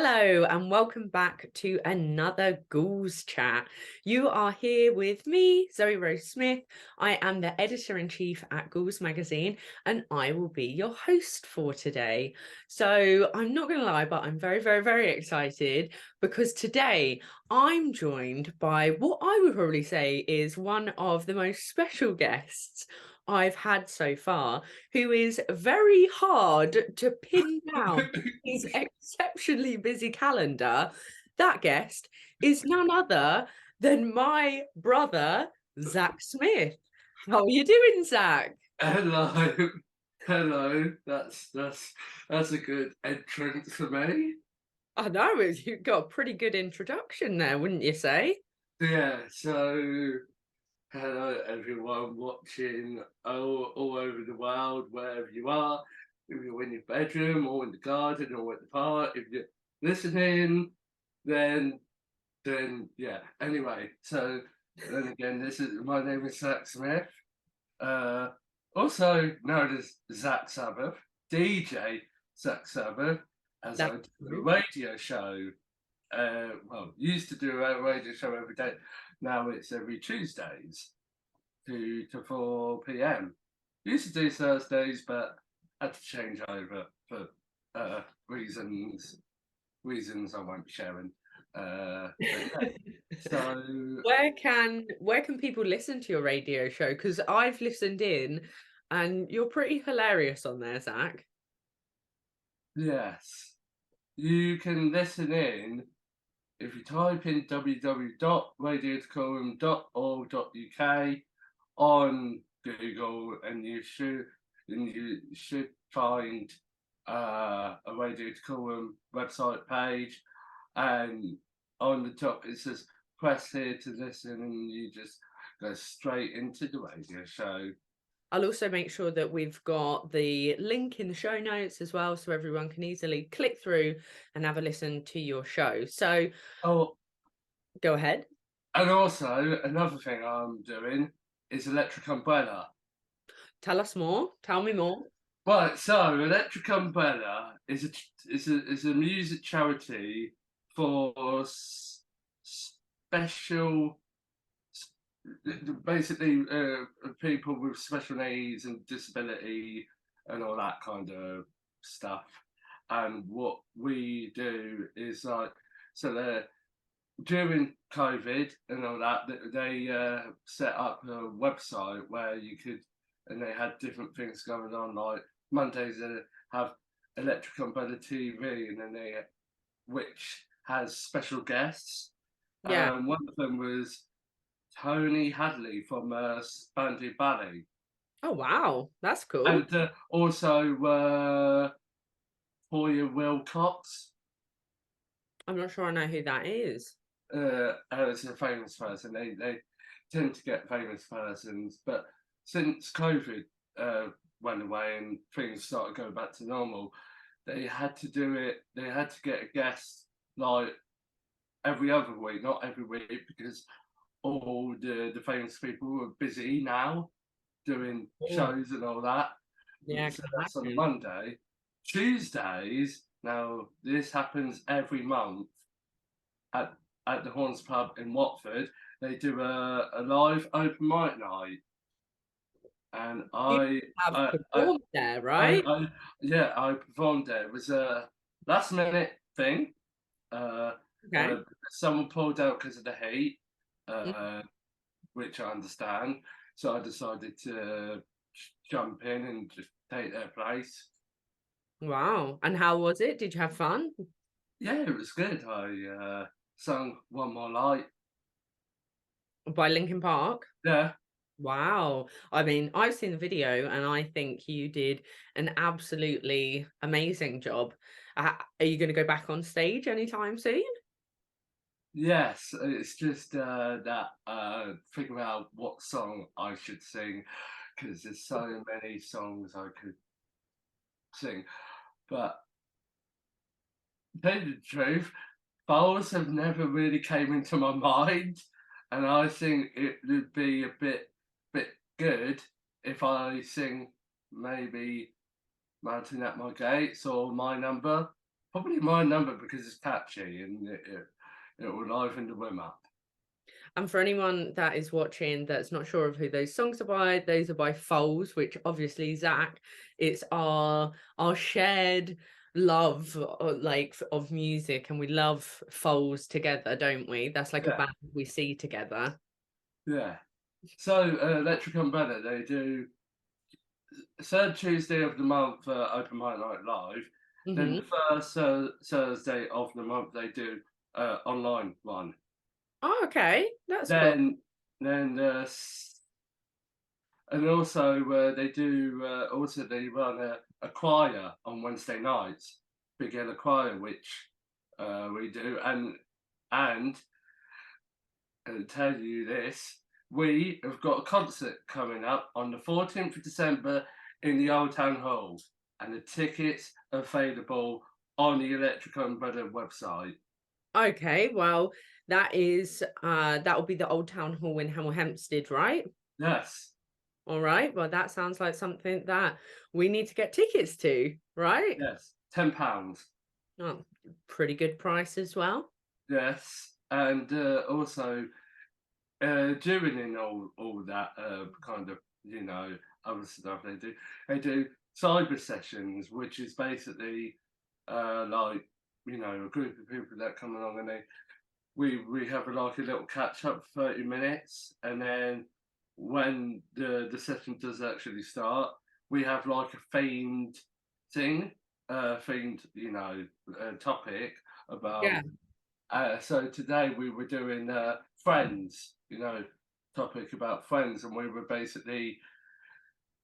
Hello and welcome back to another Ghouls chat. You are here with me, Zoë Rose Smith. I am the editor-in-chief at Ghouls Magazine and I will be your host for today. So I'm not going to lie, but I'm very, very, very excited because today I'm joined by what I would probably say is one of the most special guests I've had so far, who is very hard to pin down his exceptionally busy calendar. That guest is none other than my brother, Zak Smith. How are you doing, Zak? Hello, hello. That's a good entrance for me. I know you've got a pretty good introduction there, wouldn't you say? Yeah. So hello everyone watching all over the world, wherever you are. If you're in your bedroom or in the garden or at the park, if you're listening, then yeah. Anyway, so then again, this is my name is Zak Smith. Uh, Also known as Zak Sabbath, DJ Zak Sabbath, as I That's do a radio show. Well, used to do a radio show every day. Now it's every Tuesdays, 2 to 4 p.m. Used to do Thursdays, but had to change over for reasons I won't be sharing. But yeah, so where can people listen to your radio show? Because I've listened in and you're pretty hilarious on there, Zak. yes, you can listen in if you type in www.radiodecorum.org.uk on Google, and you should find a Radio Decorum website page, and on the top it says press here to listen, and you just go straight into the radio show. I'll also make sure that we've got the link in the show notes as well, so everyone can easily click through and have a listen to your show. So Oh, go ahead. and also another thing I'm doing is Electric Umbrella. Tell us more. Tell me more. Right, so Electric Umbrella is a music charity for special, basically people with special needs and disability and all that kind of stuff. And what we do is like, so they're during COVID and all that, they set up a website where you could, and they had different things going on. Like Mondays, they have Electric Umbrella TV, and then which has special guests. Yeah. One of them was Tony Hadley from Spandy Ballet, Oh, wow. That's cool. and also Hoya Wilcox. I'm not sure I know who that is. As a famous person. They tend to get famous persons, but since COVID went away and things started going back to normal, they had to do it. They had to get a guest like every other week, not every week, because all the famous people were busy now doing Oh, shows and all that. yeah, I So can that's on imagine. Monday. Tuesdays. Now this happens every month at the Horns Pub in Watford. They do a live open mic night, and You have performed there, right? I yeah, I performed there. It was a last minute thing. Uh, Okay. Someone pulled out because of the heat, Mm. uh, which I understand. So I decided to jump in and just take their place. Wow. And how was it? Did you have fun? Yeah, it was good. I sung One More Light. By Linkin Park? Yeah. Wow. I mean, I've seen the video and I think you did an absolutely amazing job. Are you going to go back on stage anytime soon? Yes, it's just that figure out what song I should sing, because there's so many songs I could sing. But to tell you the truth, bowls have never really came into my mind, and I think it would be a bit good if I sing maybe Mountain at My Gates or My Number. Probably my number because it's catchy and it will liven the room up. And for anyone that is watching that's not sure of who those songs are by, those are by Foals, which obviously Zach, it's our shared love of music, and we love Foals together, don't we? That's like a Yeah, band we see together. yeah. So Electric Umbrella, they do third Tuesday of the month Open Mic Night Live. Then Hmm. the first Thursday of the month they do online one. Oh, okay, that's cool. Then then and also they do also they run a choir on Wednesday nights, Big Yellow Choir, which we do, and tell you this, we have got a concert coming up on the 14th of December in the Old Town Hall, and the tickets are available on the Electric Umbrella website. Okay, well, that will be the Old Town Hall in Hemel Hempstead, right? Yes, All right. Well, that sounds like something that we need to get tickets to, right? yes, £10. Oh, pretty good price as well. Yes, and also during in all that kind of other stuff they do cyber sessions, which is basically like a group of people that come along and we have like a little catch up for 30 minutes, and then when the session does actually start, we have like a themed thing, themed topic Yeah. about so today we were doing Friends, topic about friends, and we were basically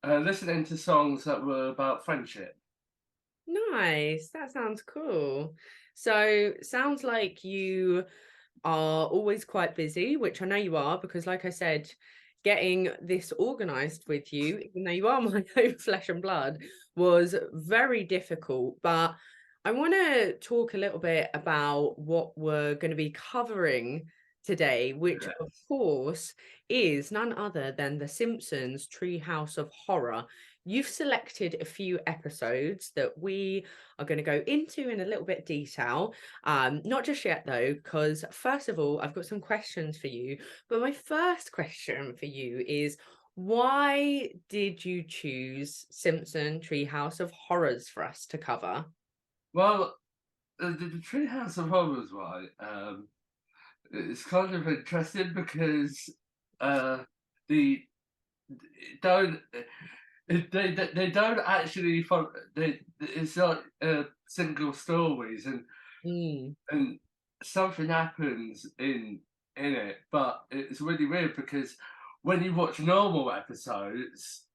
listening to songs that were about friendship. Nice. That sounds cool. So, sounds like you are always quite busy, which I know you are, because like I said, getting this organized with you, even though you are my own flesh and blood, was very difficult. But I want to talk a little bit about what we're going to be covering today, which of Yes. course is none other than the Simpsons Treehouse of Horror. You've selected a few episodes that we are going to go into in a little bit detail. Not just yet though, because first of all, I've got some questions for you. But my first question for you is, why did you choose Simpson Treehouse of Horrors for us to cover? Well, the Treehouse of Horrors, right? It's kind of interesting because uh, the don't they don't actually follow. It's like single stories, Mm, and something happens in it, but it's really weird because when you watch normal episodes,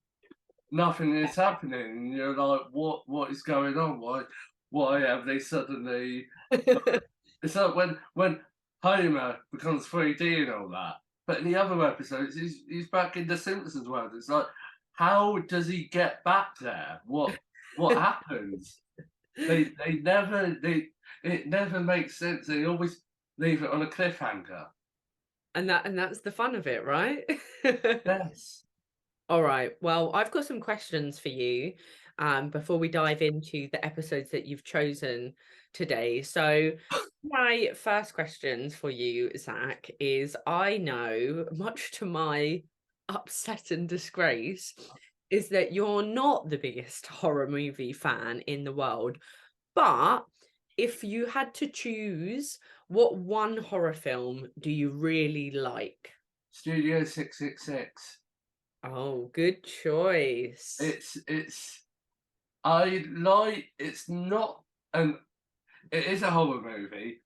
nothing is happening, and you're like, what is going on? Why have they suddenly? It's like when Homer becomes 3D and all that, but in the other episodes, he's back in the Simpsons world. It's like, how does he get back there? What happens? They never they it never makes sense. They always leave it on a cliffhanger. and that's the fun of it, right? Yes. All right. Well, I've got some questions for you before we dive into the episodes that you've chosen today. So, my first questions for you, Zach, is I know, much to my upset and disgrace, is that you're not the biggest horror movie fan in the world. But if you had to choose, what one horror film do you really like? Studio 666. Oh, good choice. It's I like it's not an it is a horror movie,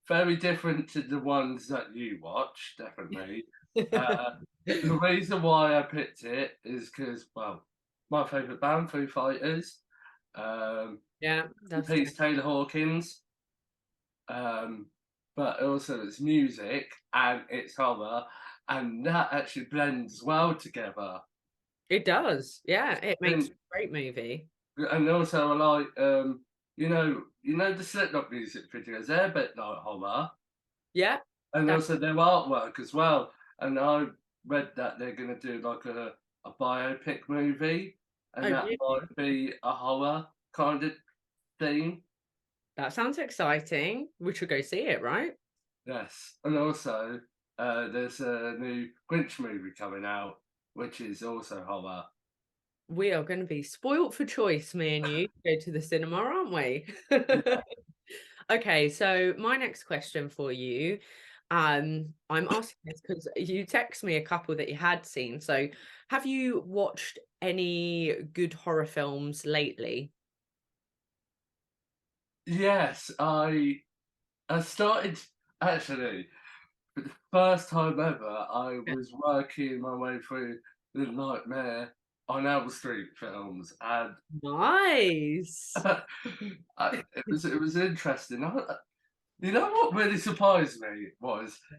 very different to the ones that you watch, definitely. Uh, the reason why I picked it is because, well, my favourite band, Foo Fighters, um, Yeah, that's Peace Taylor Hawkins, um, but also it's music and it's horror, and that actually blends well together. it does. Yeah, it makes And a great movie. also I like the Slipknot music videos. They're a bit like horror, Yeah, and that also their artwork as well. And I read that they're going to do like a biopic movie, oh and that really? might be a horror kind of theme. That sounds exciting. We should go see it, right? Yes, and also there's a new Grinch movie coming out, which is also horror. We are going to be spoilt for choice, me and you, to go to the cinema, aren't we? Yeah. Okay, so my next question for you, I'm asking this because you text me a couple that you had seen. So, have you watched any good horror films lately? Yes, I started actually for the first time ever. I Yeah. was working my way through the Nightmare on Elm Street films, and Nice. it was interesting. You know what really surprised me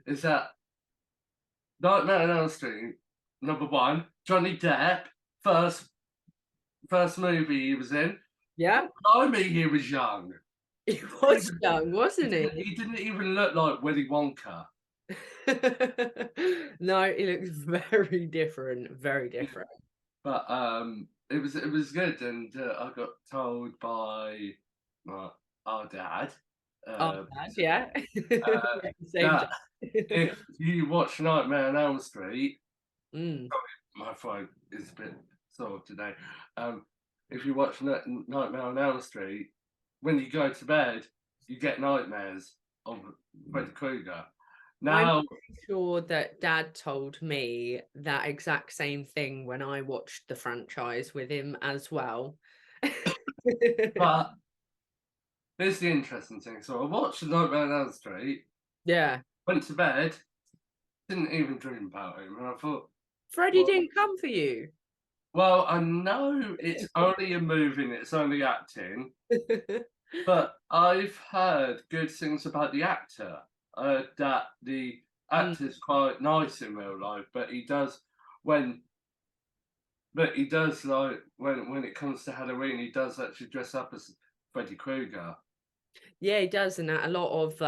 is that Nightmare on Elm Street, number one, Johnny Depp, first first movie he was in. Yeah, Blimey, he was young. he He was didn't young, he wasn't didn't he? he didn't even look like Willy Wonka. No, he looks very different, very Yeah. different. But, it was good, and, I got told by my our dad, Oh, bad, basically, yeah. uh, We're the same that day. if you watch Nightmare on Elm Street, Mm. my throat is a bit sore today. Um, if you watch Nightmare on Elm Street, when you go to bed, you get nightmares of Freddy Krueger. I'm Now, pretty sure that Dad told me that exact same thing when I watched the franchise with him as well. but here's the interesting thing. So I watched Nightmare on Elm Street, Yeah. went to bed, didn't even dream about him, and I thought, Freddie well, didn't come for you. I know it's only a movie and it's only acting, but I've heard good things about the actor. That the Mm. actor's quite nice in real life, but when he does like when it comes to Halloween, he does actually dress up as Freddy Krueger. Yeah, he does, and at a lot of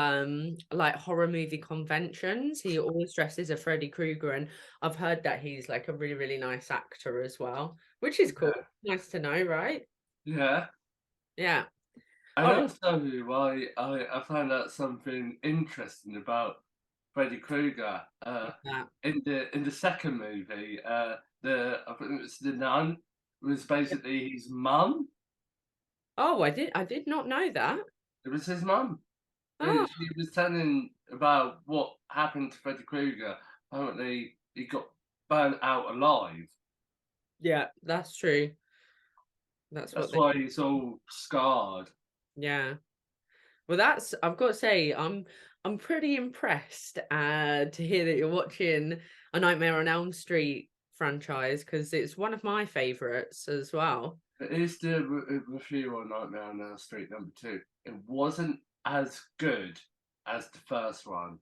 like horror movie conventions, he always dresses as Freddy Krueger, and I've heard that he's like a really, really nice actor as well, which is cool. Yeah. Nice to know, right? Yeah. Yeah. And All also, I found out something interesting about Freddy Krueger. right. In the second movie, I think it was the nun was basically his mum. Oh, I did not know that. It was his mum. Oh, She was telling about what happened to Freddy Krueger. Apparently, he got burnt out alive. yeah, that's true. That's what That's they, why he's all scarred. yeah. Well, that's I've got to say, I'm pretty impressed to hear that you're watching a Nightmare on Elm Street franchise because it's one of my favorites as well. It is the review on Nightmare on Elm Street number two. It wasn't as good as the first one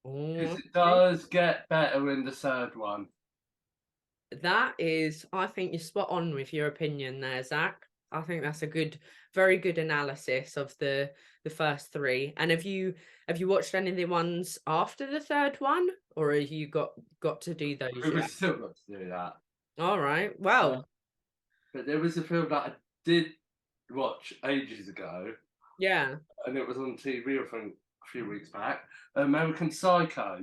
because Oh, it okay. does get better in the third one. That is, I think you're spot on with your opinion there, Zach. I think that's a good, very good analysis of the first three. And have you watched any of the ones after the third one, or have you got to do those We yet? still got to do that. All right. Uh, Well, but there was a film that I did watch ages ago, yeah. and it was on TV, I think, a few weeks back. American Psycho.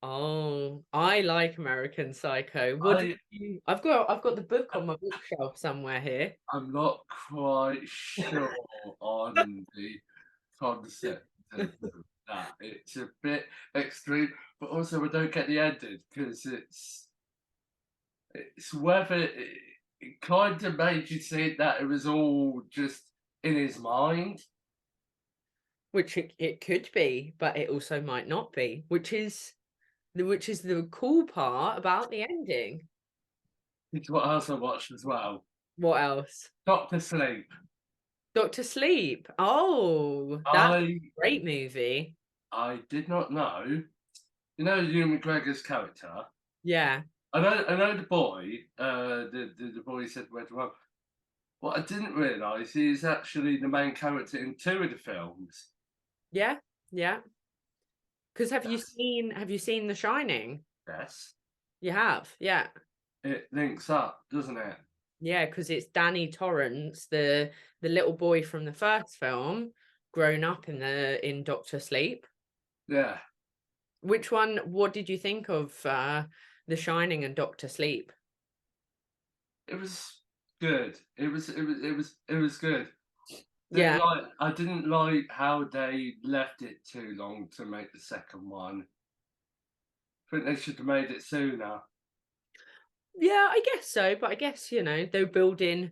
Oh, I like American Psycho. What did I you? I've got the book on my bookshelf somewhere here. am not quite sure on the concept of that. It's a bit extreme, but also I don't get the ending because it's whether it kind of made you think that it was all just in his mind. Which it could be, but it also might not be, which is the cool part about the ending. It's what else I watched as well. What else? Doctor Sleep. Doctor Sleep. Oh, that's I a great movie. I did not know. You know Ewan McGregor's character. Yeah. I know the boy. The boy said where to run. What I didn't realise is actually the main character in two of the films. Yeah. Yeah. Because have you Yes. seen have you seen The Shining? Yes. You have. Yeah. It links up, doesn't it? Yeah, because it's Danny Torrance, the little boy from the first film, grown up in Doctor Sleep. Yeah, Which one? What did you think of The Shining and Doctor Sleep? it was good. It was good. Yeah, I didn't like how they left it too long to make the second one. I think they should have made it sooner. yeah, I guess so. But I guess they're building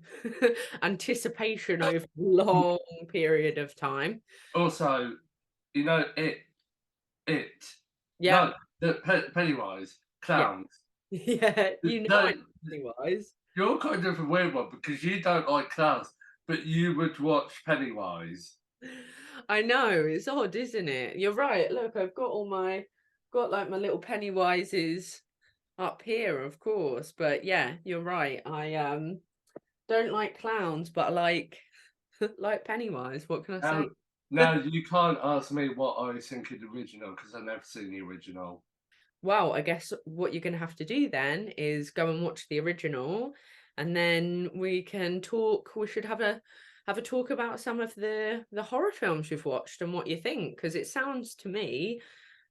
anticipation over a long period of time. Also, you know, it, Yeah, no, the Pennywise yeah, clowns. yeah. I No, Pennywise. you're kind of a weird one because you don't like clowns, but you would watch Pennywise. I know, it's odd, isn't it? You're right. Look, I've got like my little Pennywises up here, of course. But yeah, you're right. I don't like clowns, but I like like Pennywise. What can I say? Now, now you can't ask me what I think of the original because I've never seen the original. Well, I guess what you're going to have to do then is go and watch the original, and then we can talk. We should have a talk about some of the horror films you've watched and what you think, because it sounds to me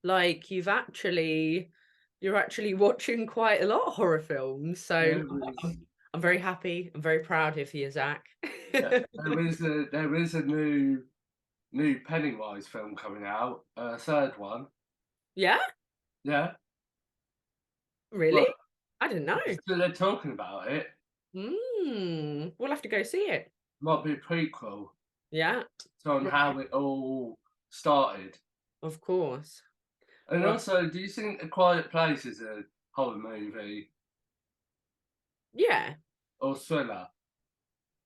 like you're actually watching quite a lot of horror films. So There is, I'm very happy. I'm very proud of you, Zach. yeah, there is a new Pennywise film coming out, third one. Yeah, Yeah, really? well, I didn't know. they're talking about it. We'll have to go see it. Might be a prequel Yeah, on right, how it all started. of course. And Well, also, do you think A Quiet Place is a horror movie yeah. or thriller?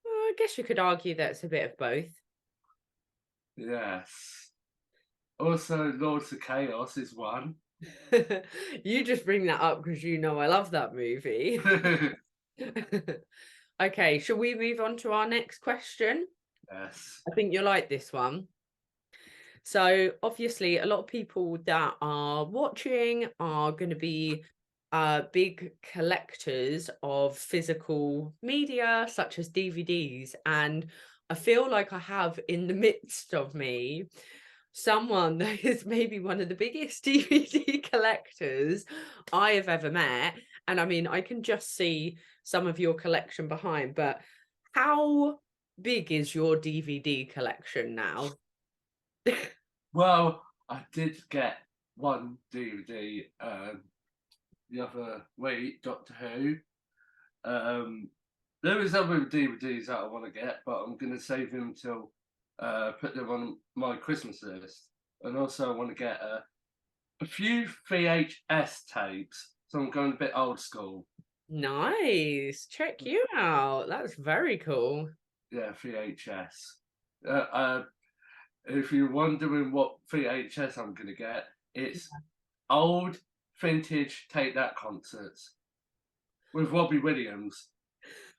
I guess you could argue that's a bit of both. Yes. Also, Lords of Chaos is one. You just bring that up because I love that movie. Okay, shall we move on to our next question? Yes. I think you'll like this one. So, obviously, a lot of people that are watching are going to be big collectors of physical media, such as DVDs. And I feel like I have in the midst of me someone that is maybe one of the biggest DVD collectors I have ever met. And I mean, I can just see some of your collection behind, but how big is your DVD collection now? Well, I did get one DVD the other week, Doctor Who. Um, there is other DVDs that I want to get, but I'm going to save them till put them on my Christmas list. And also, I want to get a few VHS tapes, so I'm going a bit old school. Nice. Check you out. That's very cool. Yeah, VHS. Uh, uh, if you're wondering what VHS I'm going to get, it's old vintage Take That concerts with Robbie Williams.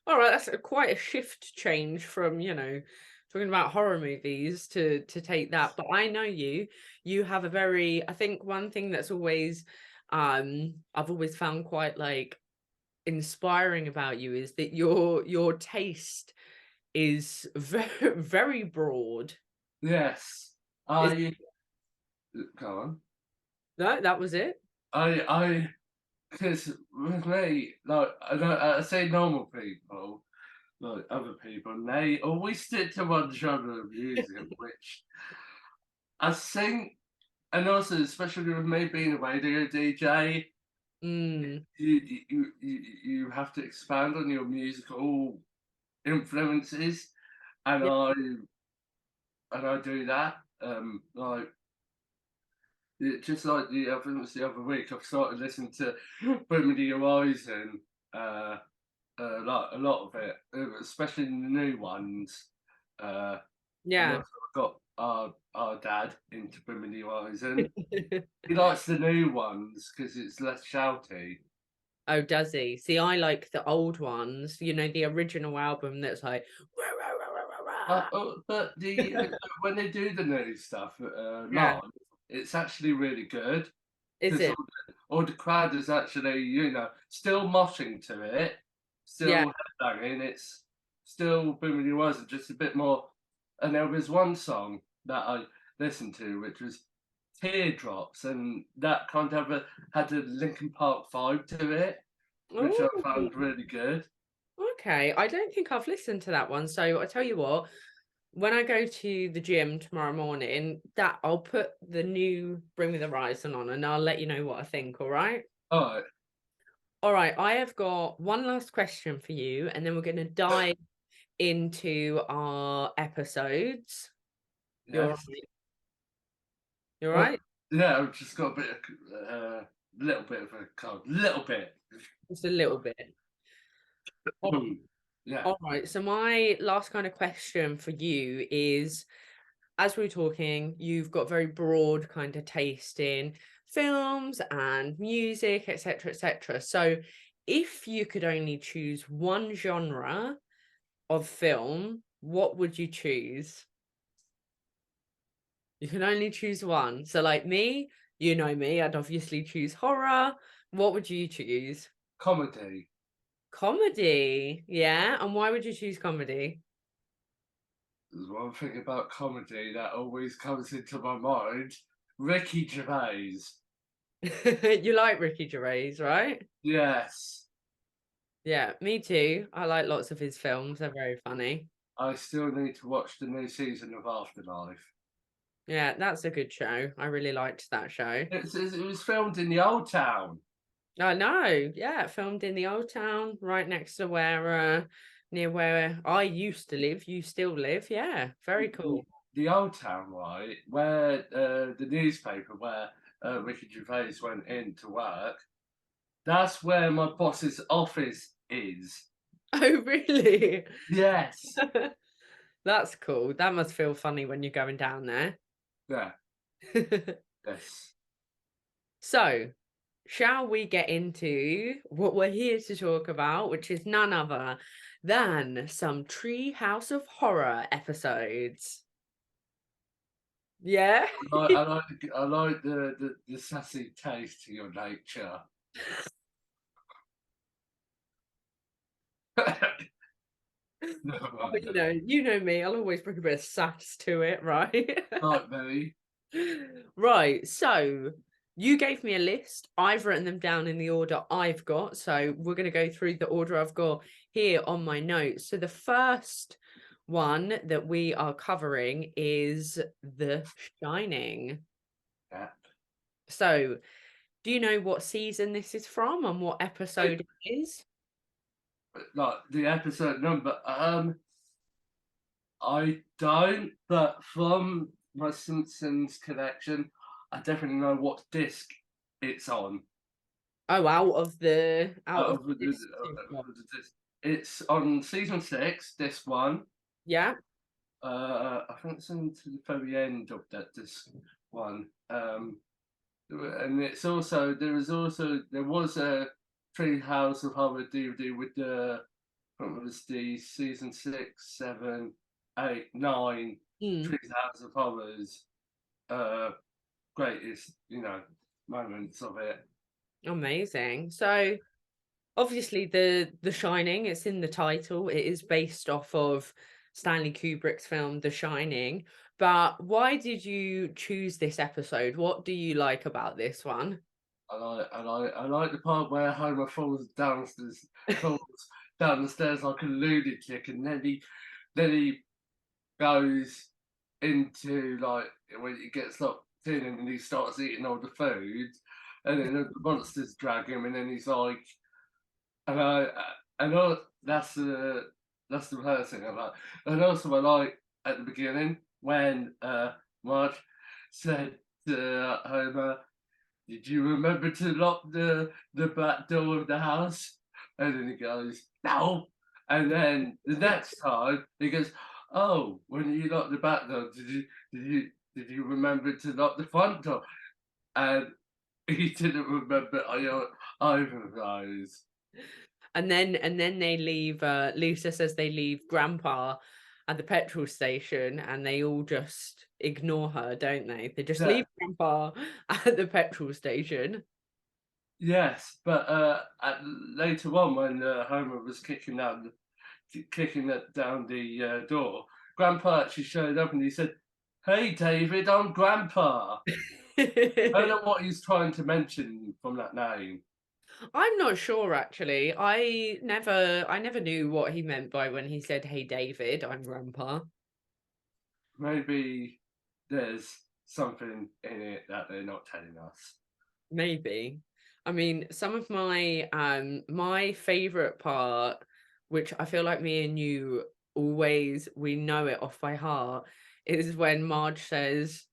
All right, that's quite a shift change from, talking about horror movies to take that. But I know you. You have a very, I think one thing that's always I've always found quite like inspiring about you is that your taste is very very broad. Yes, Is I go on. no, that was it. I because with me, like I say normal people, like other people, and they always stick to one genre of music, which I think, and also especially with me being a radio DJ, Mm, you have to expand on your musical influences, and yeah, I do that. Like just like I think it was the other week, I've started listening to Bring Me the Horizon, uh, like a lot of it, especially the new ones. And yeah. also I've got our dad into Bring Me the Horizon. He likes the new ones because it's less shouty. Oh, does he? See, I like the old ones, the original album that's like, "Rah, rah, rah, rah, rah, rah." But when they do the new stuff Yeah, live, it's actually really good is because it? all the crowd is actually still moshing to it, still headbanging. It's still booming your ears, and just a bit more. And there was one song that I listened to, which was Teardrops, and that kind of had a Linkin Park vibe to it, which I Oh, found really good. okay. I don't think I've listened to that one. So I tell you what, when I go to the gym tomorrow morning, that I'll put the new Bring Me the Horizon on and I'll let you know what I think, all right? All right, All right, I have got one last question for you, and then we're going to dive into our episodes. You're yes. right. You're Well, right. yeah, I've just got a bit of little bit of a cold, little bit. Just a little bit. Yeah, All right. So my last kind of question for you is, as we're talking, you've got very broad kind of taste in films and music, etc., etc. So if you could only choose one genre of film, what would you choose? You can only choose one. So like me, you know me, I'd obviously choose horror. What would you choose? comedy. Comedy. Yeah. And why would you choose comedy? There's one thing about comedy that always comes into my mind. Ricky Gervais. You like Ricky Gervais, right? Yes, Yeah, me too. I like lots of his films. They're very funny. I still need to watch the new season of Afterlife. Yeah, that's a good show. I really liked that show. It was filmed in the old town. I know. Yeah, filmed in the old town, right next to where near where I used to live. You still live. Yeah, very The, cool. the old town, right, where the newspaper where Ricky Gervais went in to work. That's where my boss's office is. Oh, really? Yes. That's cool. That must feel funny when you're going down there. Yeah. Yes. So, shall we get into what we're here to talk about, which is none other than some Treehouse of Horror episodes? Yeah. I like the sassy taste to your nature. Never Oh, mind that. you know me. I'll always bring a bit of sass to it, right? Like me. Right. So you gave me a list. I've written them down in the order I've got. So we're going to go through the order I've got here on my notes. So the first one that we are covering is The Shining. Yeah. So do you know what season this is from and what episode it is? Like the episode number. I don't, but from my Simpsons collection, I definitely know what disc it's on. Oh, out of the discs you've got. The disc. It's on season 6, disc 1. Yeah. I think it's until the very end of that disc 1. And it's also there was a Treehouse of Horror DVD with what was the season 6, 7, 8, 9 Mm, Treehouse of Horrors uh greatest, moments of it. amazing. So obviously the Shining, it's in the title. It is based off of Stanley Kubrick's film The Shining. But why did you choose this episode? What do you like about this one? I like the part where Homer falls down the stairs like a lunatic, and then he goes into, like, when he gets locked in and he starts eating all the food, and then the monsters drag him, and then he's like, and I know that's the first thing I like, and also I like at the beginning when Marge said to Homer, "Did you remember to lock the back door of the house?" And then he goes, "No." And then the next time he goes, "Oh, when you locked the back door, did you remember to lock the front door?" And he didn't remember either of those. And then they leave Lisa says they leave Grandpa at the petrol station and they all just ignore her, don't they? They just Yeah, leave Grandpa at the petrol station. Yes, but later on, when Homer was kicking it down the door, Grandpa actually showed up and he said, "Hey, David, I'm Grandpa." I don't know what he's trying to mention from that name. I'm not sure actually. I never knew what he meant by when he said, "Hey David, I'm Grandpa." Maybe there's something in it that they're not telling us. Maybe. I mean, some of my favorite part, which I feel like me and you always we know it off by heart, is when Marge says,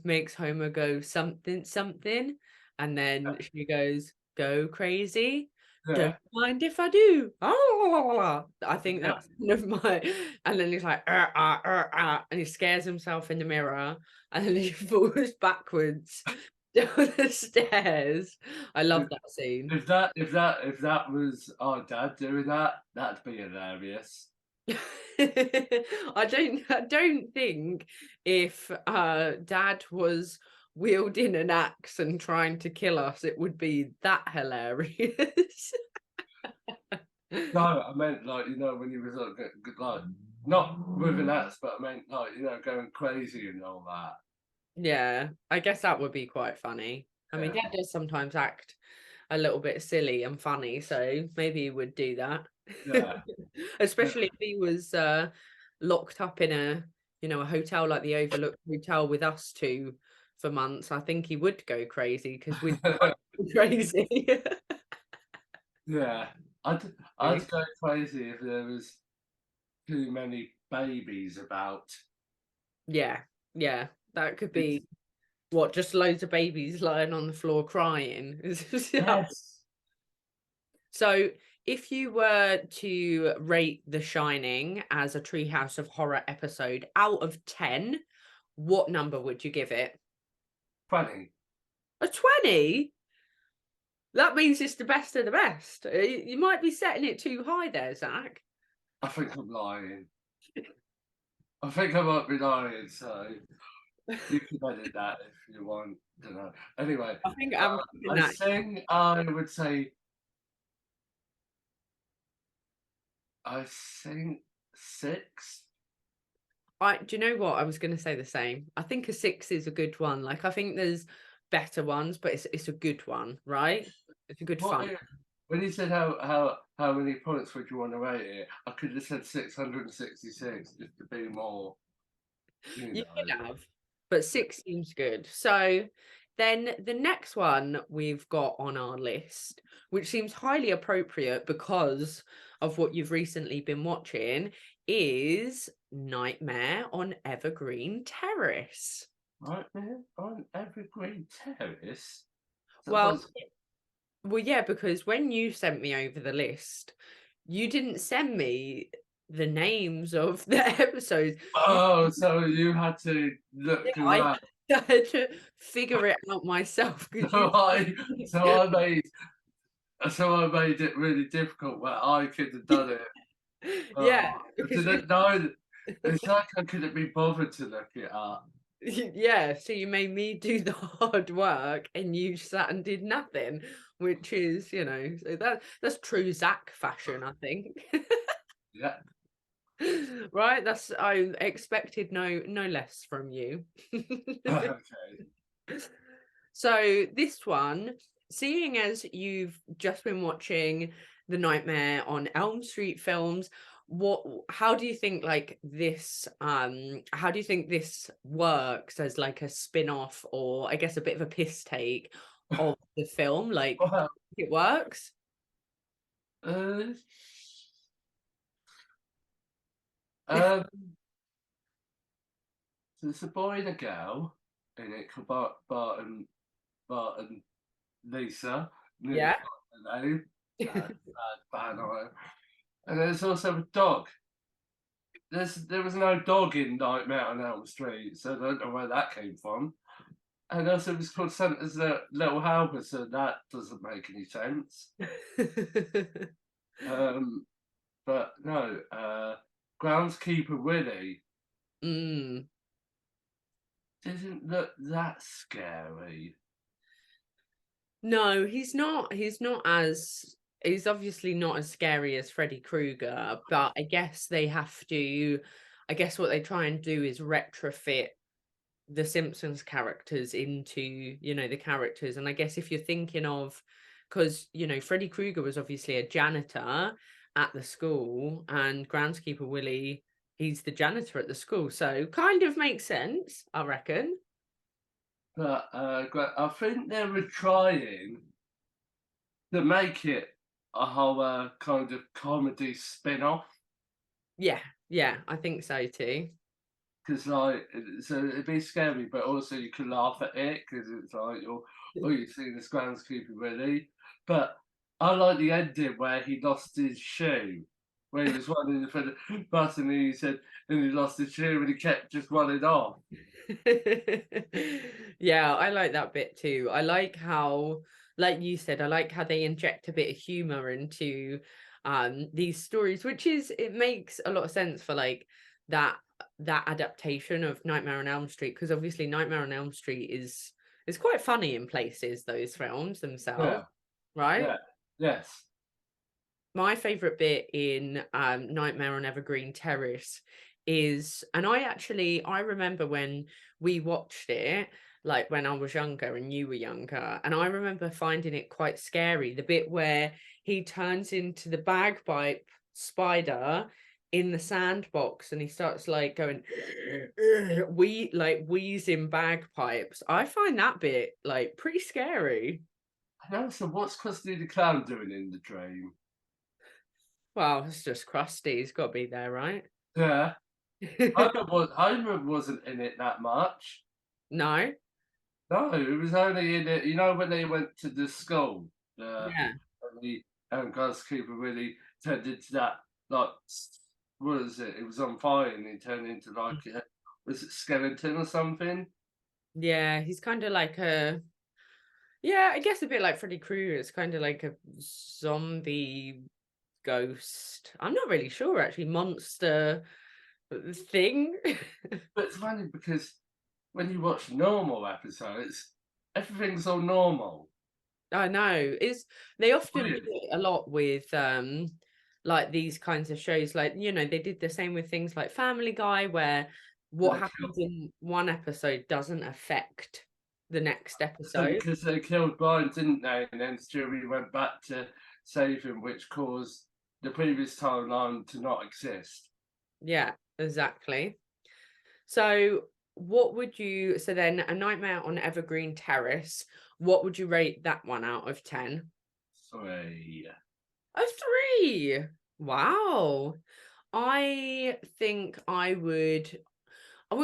makes Homer go something something, and then she goes, "Go crazy. Don't Yeah, mind if I do." I think yeah. that's one of my, and then he's like, and he scares himself in the mirror, and then he falls backwards down the stairs. I love If, that scene. if that was our dad doing that, that'd be hilarious. I don't think if dad was wielding an axe and trying to kill us, it would be that hilarious. No, I meant like when he was like not with an axe, but I meant like going crazy and all that. Yeah, I guess that would be quite funny. I mean, Yeah, dad does sometimes act a little bit silly and funny, so maybe he would do that. yeah, yeah. Especially if he was locked up in a hotel like the Overlook Hotel with us two for months. I think he would go crazy because we'd go crazy. Yeah, I'd go crazy if there was too many babies about. Yeah, yeah, that could It's, be what, just loads of babies lying on the floor crying. yes, So, if you were to rate The Shining as a Treehouse of Horror episode out of 10, what number would you give it? funny. A 20? That means it's the best of the best. You might be setting it too high there, Zach. I think I'm lying. I think I might be lying. So you can edit that if you want. Don't know. Anyway, I think I'm keeping I that. think I would say I think 6. Do you know what? I was going to say the same. I think a 6 is a good one. Like, I think there's better ones, but it's a good one, right? It's a good What fun. when you said how many points would you want to rate it? I could have said 666 just to be more, you You know. could have, but 6 seems good. So then the next one we've got on our list, which seems highly appropriate because of what you've recently been watching, is Nightmare on Evergreen Terrace. Right there on Evergreen Terrace. Well, Suppose. yeah, because when you sent me over the list, you didn't send me the names of the episodes. You, Oh, so you had to yeah, look I around. had to figure it out myself because you. So I, so I made, so I made it really difficult where I could have done it. Oh, Yeah, I because you. didn't know. It's like I couldn't be bothered to look it up. Yeah, so you made me do the hard work and you sat and did nothing, which is, so that's true Zach fashion, I think. Yeah. Right? I expected no less from you. Okay. So this one, seeing as you've just been watching the Nightmare on Elm Street films, how do you think how do you think this works as like a spin-off, or I guess a bit of a piss take of the film? Like, Well, it works? uh, um, there's a boy and a girl in it called Bart and Lisa. Nearly Yeah. forgot the name. Bad on it. And there's also a dog. There was no dog in Nightmare on Elm Street, so I don't know where that came from. And also, it was called Santa's Little Helper, so that doesn't make any sense. Um, but no, Groundskeeper Willie Mm. doesn't look that scary. No, he's obviously not as scary as Freddy Krueger, but I guess what they try and do is retrofit the Simpsons characters into, the characters. And I guess if you're thinking of, because, Freddy Krueger was obviously a janitor at the school, and groundskeeper Willie, he's the janitor at the school. So kind of makes sense, I reckon. But I think they were trying to make it a whole kind of comedy spin-off. Yeah, yeah, I think so too. Because so it'd be scary, but also you could laugh at it because it's like you're seeing this groundskeeper really. But I like the ending where he lost his shoe, where he was running for the bus and he said, and he lost his shoe and he kept just running off. Yeah, I like that bit too. I like how, like you said, I like how they inject a bit of humor into these stories, which is it makes a lot of sense for like that that adaptation of Nightmare on Elm Street, because obviously Nightmare on Elm Street is quite funny in places, those films themselves, Yeah, right? yeah, yes. My favorite bit in Nightmare on Evergreen Terrace is, and I remember when we watched it, like when I was younger and you were younger, and I remember finding it quite scary. The bit where he turns into the bagpipe spider in the sandbox and he starts like going we like wheezing bagpipes. I find that bit like pretty scary. I know. So what's Krusty the Clown doing in the dream? Well, it's just Krusty. He's got to be there, right? Yeah, Homer wasn't in it that much. No? No, it was only in it. You know when they went to the school, Yeah. and the groundskeeper really turned into that like what is it? It was on fire and he turned into like was it skeleton or something? Yeah, he's kind of like a yeah, I guess a bit like Freddy Krueger. It's kind of like a zombie ghost. I'm not really sure actually, monster thing. But it's funny because when you watch normal episodes, everything's all normal. I know. It's they often do Weird. it a lot with like these kinds of shows. Like, they did the same with things like Family Guy, where what They happens killed, in one episode doesn't affect the next so episode. because they killed Brian, didn't they? And then Stewie went back to save him, which caused the previous timeline to not exist. Yeah, exactly. So what would you so then A Nightmare on Evergreen Terrace, what would you rate that one out of 10? Three. A 3. Wow. I think I wouldn't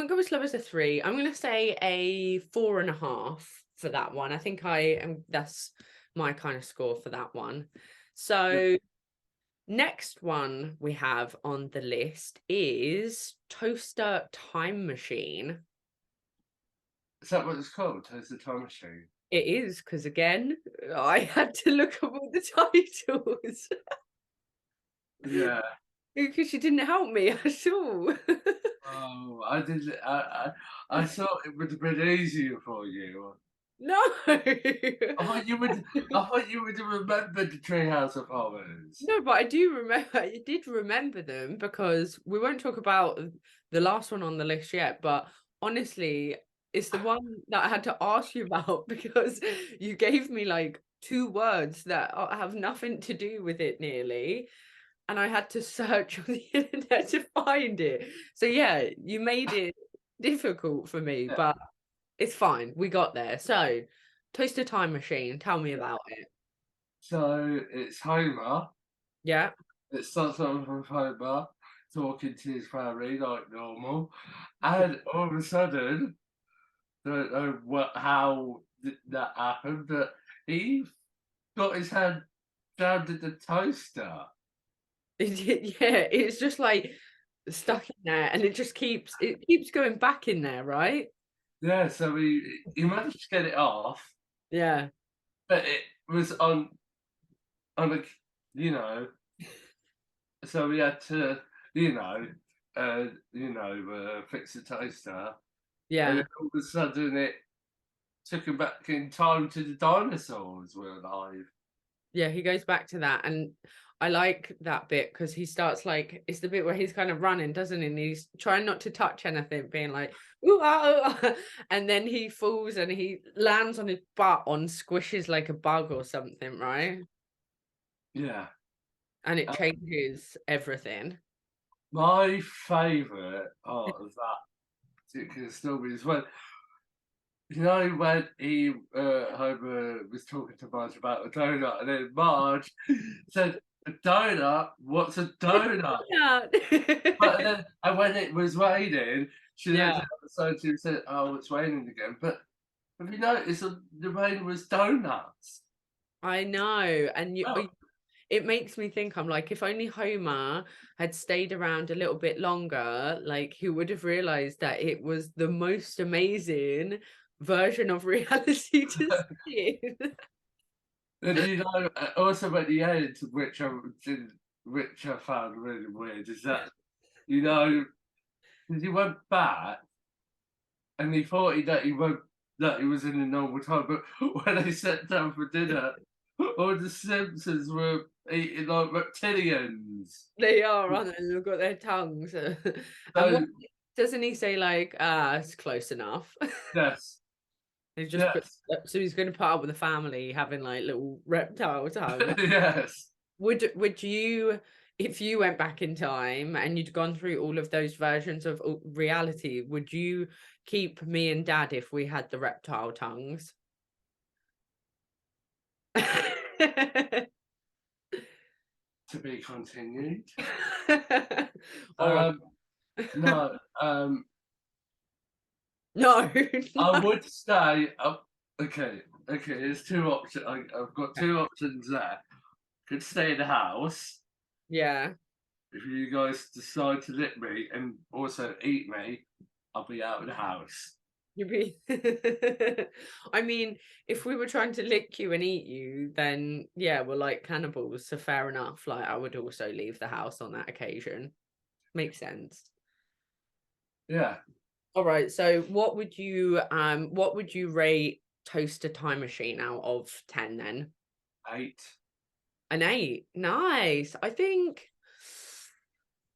go as low as a 3. I'm gonna say a 4.5 for that one. I think I am that's my kind of score for that one. Yeah. So next one we have on the list is Toaster Time Machine. Is that what it's called? It's the time machine. It is, because again, I had to look up all the titles Yeah. because you didn't help me at all. Oh, I did. I thought it would have been easier for you. No. I thought you would. I thought you would have remembered the Treehouse of Horrors. No, but I do remember, I did remember them because we won't talk about the last one on the list yet, but honestly, it's the one that I had to ask you about because you gave me like 2 words that have nothing to do with it nearly, and I had to search on the internet to find it. So yeah, you made it difficult for me, Yeah. but it's fine. We got there. So, Toaster Time Machine, tell me Yeah. about it. So it's Homer. Yeah. It starts off with Homer talking to his family like normal, and all of a sudden, don't know how that happened, but he got his hand down to the toaster. Yeah, it's just like stuck in there and it keeps going back in there, right? Yeah, so he managed to get it off, Yeah. but it was on a you know, so we had to you know fix the toaster, and Yeah. then all of a sudden it took him back in time to the dinosaurs were alive. Yeah, he goes back to that, and I like that bit because he starts like it's the bit where he's kind of running, doesn't he? And he's trying not to touch anything, being like, ooh, ah, ooh, ah," and then he falls and he lands on his butt on squishes like a bug or something, right? Yeah. And it Uh, changes everything. my favourite part of that particular story is when when he Homer was talking to Marge about a donut, and then Marge said, "A donut? What's a donut?" Yeah. But then, and when it was raining, she looked Yeah, at the sign and said, "Oh, it's raining again." But have you noticed the rain was donuts? I know. And Oh, it makes me think, I'm like, if only Homer had stayed around a little bit longer, like he would have realized that it was the most amazing version of reality to see. and also at the end, which I found really weird, is that you know, 'cause he went back and he thought that he was in a normal time, but when they sat down for dinner, all the Simpsons were eating like reptilians. They are, aren't they? They've got their tongues. And what So doesn't he say, like, ah, it's close enough? yes, He just put, yes, so he's going to put up with the family having like little reptile tongue. yes. Would you, if you went back in time and you'd gone through all of those versions of reality, would you keep me and Dad if we had the reptile tongues? To be continued. All right. Um, no, No, I no. would say. Okay, okay. There's two options. I've got two options there. Could stay in the house Yeah. if you guys decide to lick me and also eat me. I'll be out of the house. You'd be I mean, if we were trying to lick you and eat you, then yeah, we're like cannibals, so fair enough. Like I would also leave the house on that occasion. Makes sense. Yeah, All right, so what would you rate Toaster Time Machine out of 10 then? 8. An 8. Nice. I think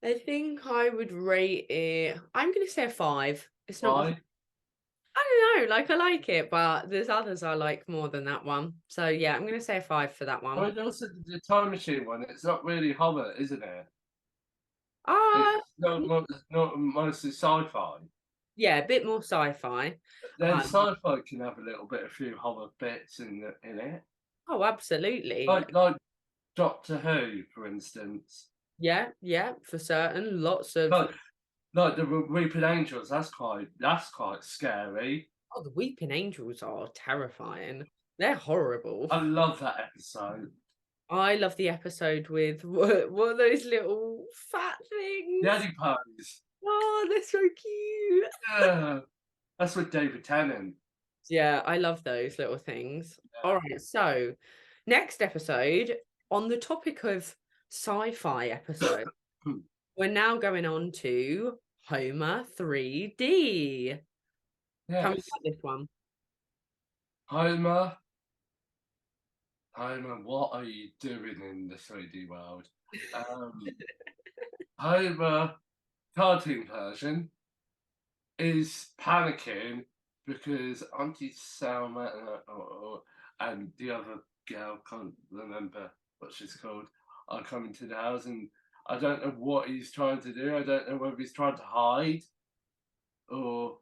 I would rate it. I'm gonna say a 5. It's not Why? I don't know, like I like it, but there's others I like more than that one. So yeah, I'm gonna say a 5 for that I one. mean, also the time machine one. It's not really horror, isn't it? Ah, It's not mostly sci-fi. yeah, a bit more sci-fi. Then Um, sci-fi can have a little bit, a few horror bits in it. oh, absolutely. Like Doctor Who, for instance. Yeah, yeah, for certain. Lots of Like like the Weeping Angels. That's quite scary. oh, the Weeping Angels are terrifying. They're horrible. I love that episode. I love the episode with what are those little fat The things? Adipose. Oh, they're so cute. Yeah, that's with David Tennant. Yeah, I love those little things. All Yeah. right, so next episode on the topic of sci-fi episode, we're now going on to Homer 3D. Tell me Yes, about this one. Homer. Homer, what are you doing in the 3D world? Um, Homer, cartoon version, is panicking because Auntie Selma and the other girl, can't remember what she's called, are coming to the house, and I don't know what he's trying to do. I don't know whether he's trying to hide or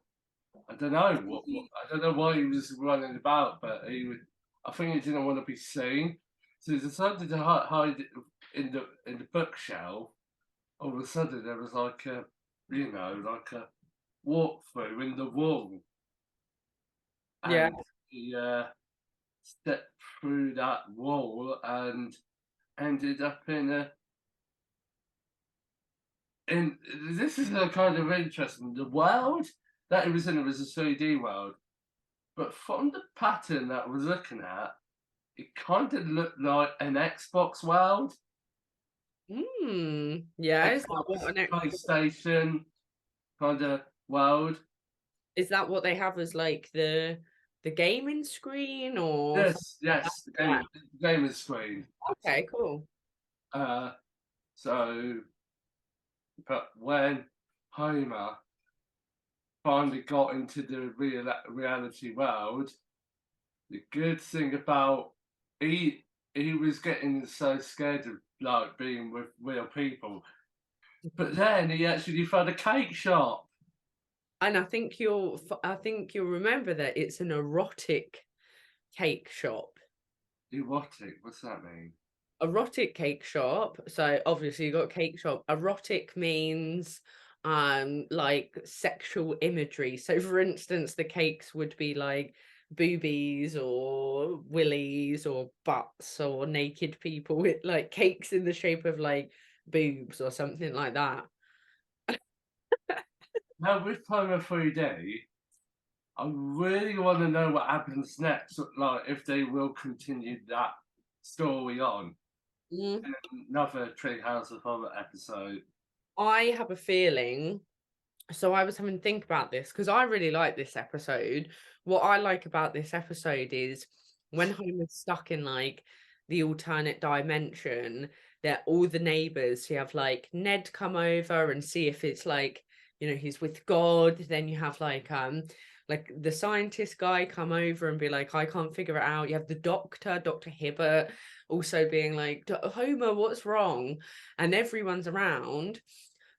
I don't know what I don't know why he was running about, but I think he didn't want to be seen, so he decided to hide it in the bookshelf. All of a sudden, there was like like a walkthrough in the wall, Yeah, and he stepped through that wall and ended up in this is a kind of interesting. The world that he was in was a 3D world, but from the pattern that I was looking at, it kind of looked like an Xbox world, yeah, is that Xbox, what an PlayStation kind of world. is that what they have as like the the gaming screen or something like Yes, that? the gaming screen. Okay, cool. Uh, so, but when Homer finally got into the reality world, the good thing about he was getting so scared of like being with real people, but then he actually found a cake shop. And I think you'll remember that it's an erotic cake shop. Erotic, what's that mean? Erotic cake shop. So obviously you got cake shop. Erotic means like sexual imagery. So for instance, the cakes would be like boobies or willies or butts or naked people with like cakes in the shape of like boobs or something like that. Now with Promo 3D, I really want to know what happens next. Like if they will continue that story on Mm. in another Treehouse of Horror episode. I have a feeling. So I was having to think about this because I really like this episode. What I like about this episode is when Homer's stuck in like the alternate dimension, that all the neighbors, you have like Ned come over and see if it's like, he's with God. Then you have like the scientist guy come over and be like, I can't figure it out. You have the doctor, Dr. Hibbert, also being like, Homer, what's wrong? And everyone's around.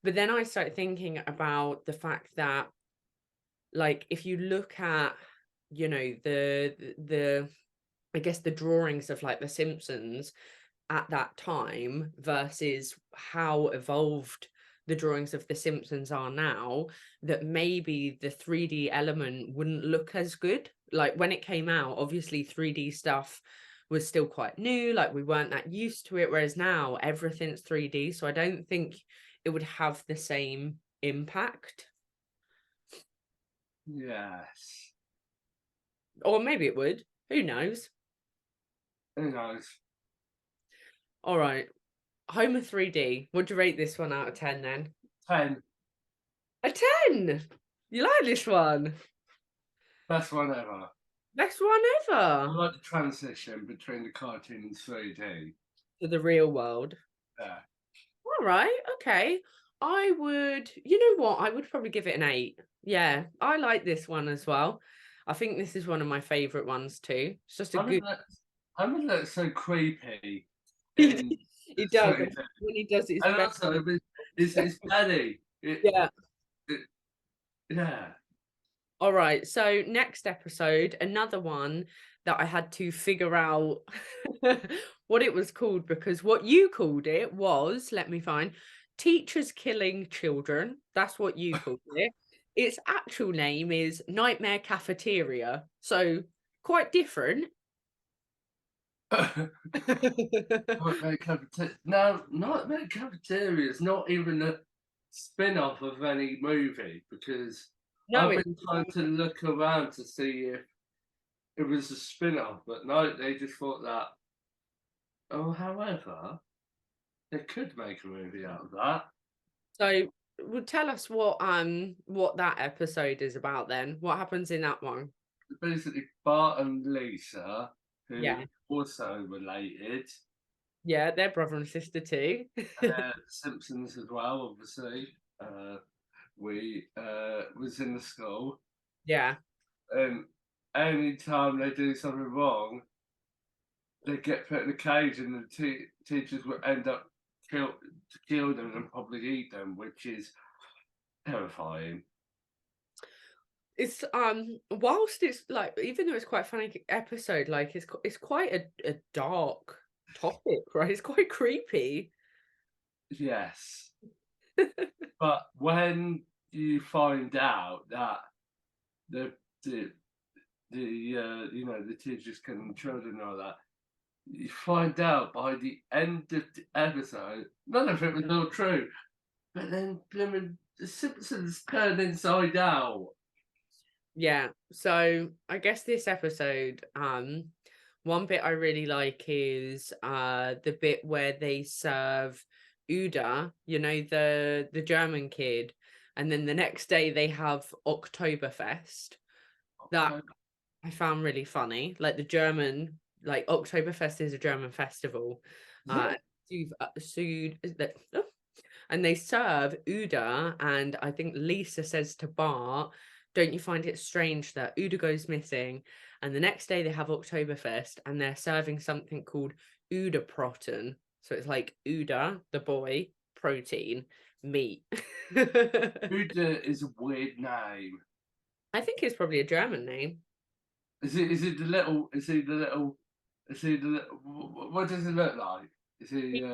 But then I start thinking about the fact that, like, if you look at, the I guess the drawings of like the Simpsons at that time versus how evolved the drawings of the Simpsons are now, that maybe the 3D element wouldn't look as good. Like when it came out, obviously 3D stuff was still quite new, like we weren't that used to it, whereas now everything's 3D, so I don't think it would have the same impact. Yes. Or maybe it would. Who knows? Who knows? All right. Homer 3D. Would you rate this one out of 10 then? 10. A 10. You like this one? Best one ever. Best one I ever. like the transition between the cartoon and 3D. To the real world. Yeah. All right. Okay. You know what? I would probably give it an 8. Yeah, I like this one as well. I think this is one of my favorite ones too. It's just a good. I mean, that's so creepy in He does 3D. when he does his And best. also, it's belly. Yeah. It, yeah. All right. So next episode, another one that I had to figure out what it was called, because what you called it was, let me find, teachers killing children. That's what you called it. Its actual name is Nightmare Cafeteria. So quite different. Nightmare Cafeteria. No, Nightmare Cafeteria is not even a spin off of any movie because No, I've it's been trying to look around to see if it was a spin off, but no, they just thought that. Oh, however, they could make a movie out of that. so well, tell us what that episode is about then. What happens in that one? Basically, Bart and Lisa, who Yeah. also related, Yeah, they're brother and sister too. Simpsons as well, obviously. We was in the school, Yeah. and any time they do something wrong, they get put in a cage, and the teachers will end up kill them and probably eat them, which is terrifying. It's whilst it's like, even though it's quite a funny episode, like it's quite a dark topic, right? It's quite creepy. Yes, but when you find out that the the the teachers killing children and all that, you find out by the end of the episode, none of it was all true. But then blimmin' the Simpsons turned inside out. Yeah. So I guess this episode, one bit I really like is the bit where they serve Uda, the German kid, and then the next day they have Oktoberfest. That October. I found really funny. Like the German, like Oktoberfest is a German festival. Is it? Oh, and they serve Uda, and I think Lisa says to Bart, "Don't you find it strange that Uda goes missing?" And the next day they have Oktoberfest, and they're serving something called Uda Protein. So it's like Uda, the boy, protein, meat. Buddha is a weird name. I think it's probably a German name. Is it the little? Is he the little? Is he the little? What does he look like? Is he?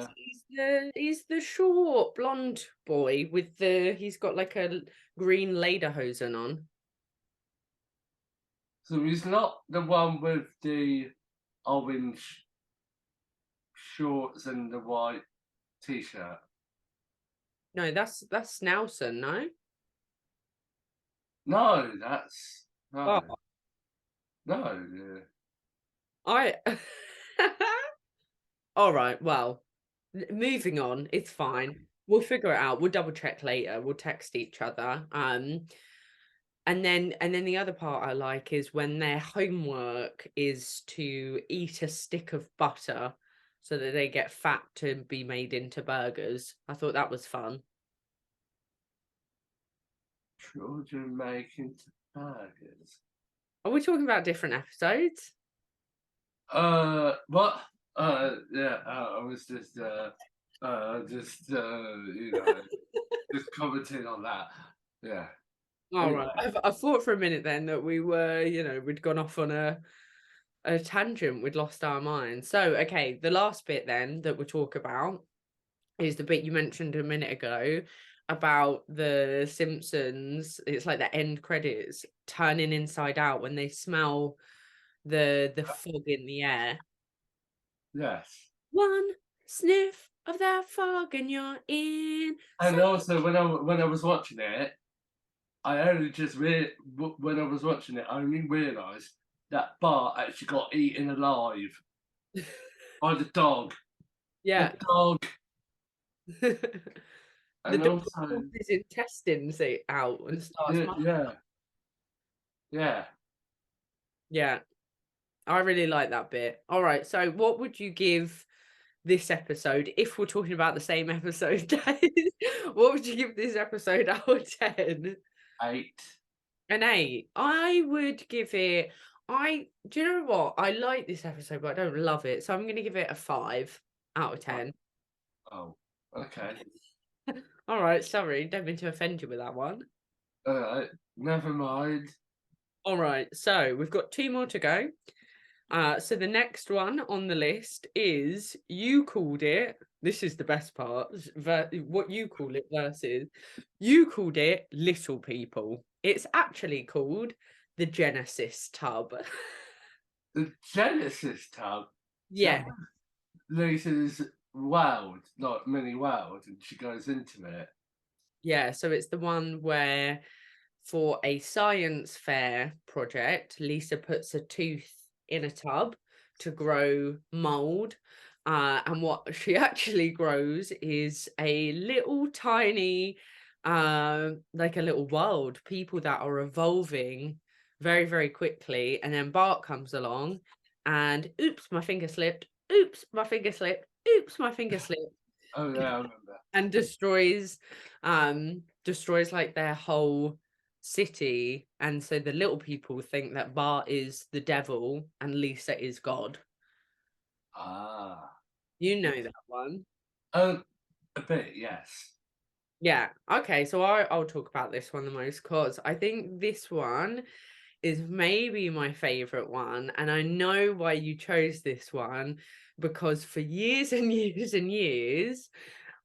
He's the short blonde boy with he's got like a green lederhosen on. So he's not the one with the orange shorts and the white t-shirt. No, that's Nelson, no? No, that's no, Oh, no. I all right, well, moving on, it's fine. We'll figure it out. We'll double check later. We'll text each other. And then the other part I like is when their homework is to eat a stick of butter so that they get fat to be made into burgers. I thought that was fun. Children making burgers. Are we talking about different episodes? What? Yeah. I was you know, just commenting on that. Yeah. All right. Anyway, I thought for a minute then that we were, we'd gone off on a tangent. We'd lost our minds. So, okay, the last bit then that we'll talk about is the bit you mentioned a minute ago about the Simpsons. It's like the end credits turning inside out when they smell the fog in the air. yes. One sniff of that fog and you're in. And also, when I was watching it, I only just when I was watching it, I only realised that Bart actually got eaten alive by the dog. The Yeah. dog, The and dog also, pulls his intestines out and starts yeah, yeah, yeah. yeah, I really like that bit. All right, so what would you give this episode if we're talking about the same episode, Dave? What would you give this episode out of 10? 8. An 8. I would give it. Do you know what? I like this episode, but I don't love it. So I'm going to give it a 5 out of Oh, 10. oh, okay. All right, sorry, don't mean to offend you with that one. Never mind. All right, so we've got 2 more to go. So the next one on the list is you called it. This is the best part. What you call it versus you called it Little People. It's actually called the Genesis Tub. The Genesis tub. Yeah, That Lisa's world, like mini world, and she goes into it. yeah. So it's the one where for a science fair project, Lisa puts a tooth in a tub to grow mold. And what she actually grows is a little tiny, like a little world, people that are evolving very, very quickly. And then Bart comes along and oops, my finger slipped. Oops, my finger slipped. Oops, my finger slipped. Oh yeah, I remember. And destroys like their whole city, and so the little people think that Bart is the devil and Lisa is God. Ah, You know that one. oh, a bit, yes. Yeah, okay, so I'll talk about this one the most because I think this one is maybe my favorite one, and I know why you chose this one because for years and years and years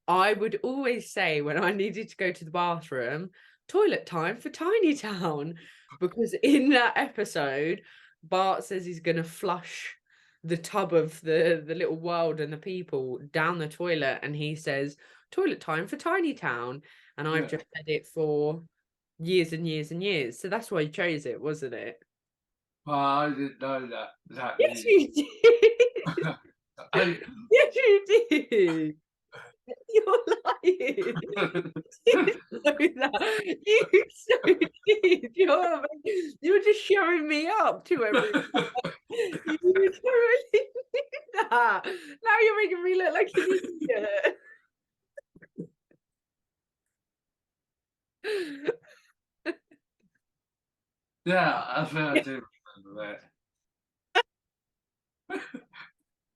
I would always say when I needed to go to the bathroom, toilet time for Tiny Town. Because in that episode, Bart says he's going to flush the tub of the little world and the people down the toilet. And he says, toilet time for Tiny Town. And I've Yeah. just said it for years and years and years. So that's why you chose it, wasn't it? Well, I didn't know that Yes, means you did. I Yes, you did. You're lying. You know that. You so did. You're just showing me up to everyone. You totally did that. Now you're making me look like an idiot. Yeah, I think I do remember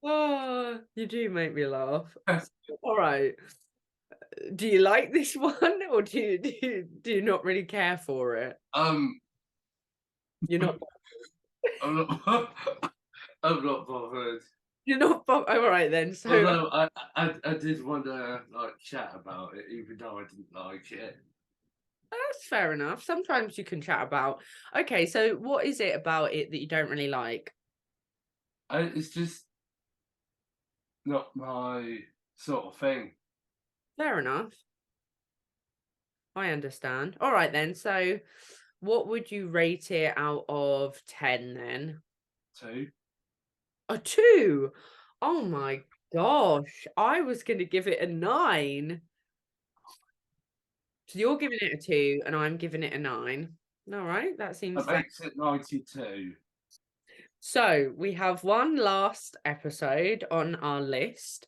Oh, you do make me laugh. that. All right. Do you like this one, or do you not really care for it? Um, You're not. I'm not, I'm not bothered. You're not. All right then. So Although I did want to like chat about it, even though I didn't like it. that's fair enough. Sometimes you can chat about. Okay, so what is it about it that you don't really like? It's just not my sort of thing. Fair enough. I understand. All right then. So, what would you rate it out of 10 then? Too. A 2. Oh my gosh. I was going to give it a 9. So you're giving it a 2 and I'm giving it a 9. All right, that seems That fair. makes it 92. So we have one last episode on our list,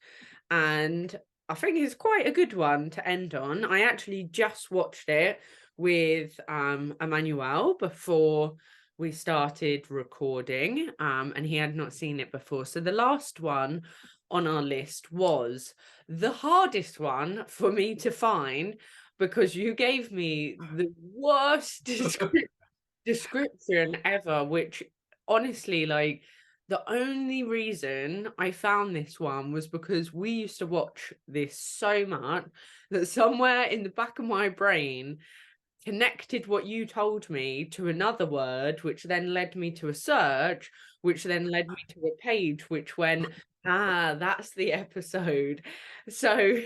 and I think it's quite a good one to end on. I actually just watched it with Emmanuel before we started recording, and he had not seen it before. So the last one on our list was the hardest one for me to find because you gave me the worst description ever, which honestly, like, the only reason I found this one was because we used to watch this so much that somewhere in the back of my brain connected what you told me to another word, which then led me to a search, which then led me to a page which went, that's the episode. So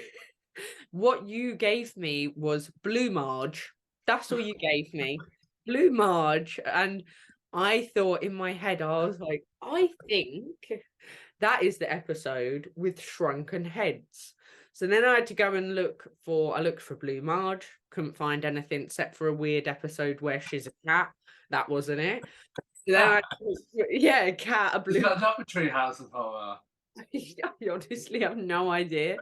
what you gave me was Blue Marge. That's all you gave me. Blue Marge. And I thought in my head, I was like, I think that is the episode with shrunken heads. So then I had to go and I looked for Blue Marge, couldn't find anything except for a weird episode where she's a cat. That wasn't it. So then yeah, a cat, a Is blue. that another Treehouse of Horror? I honestly have no idea.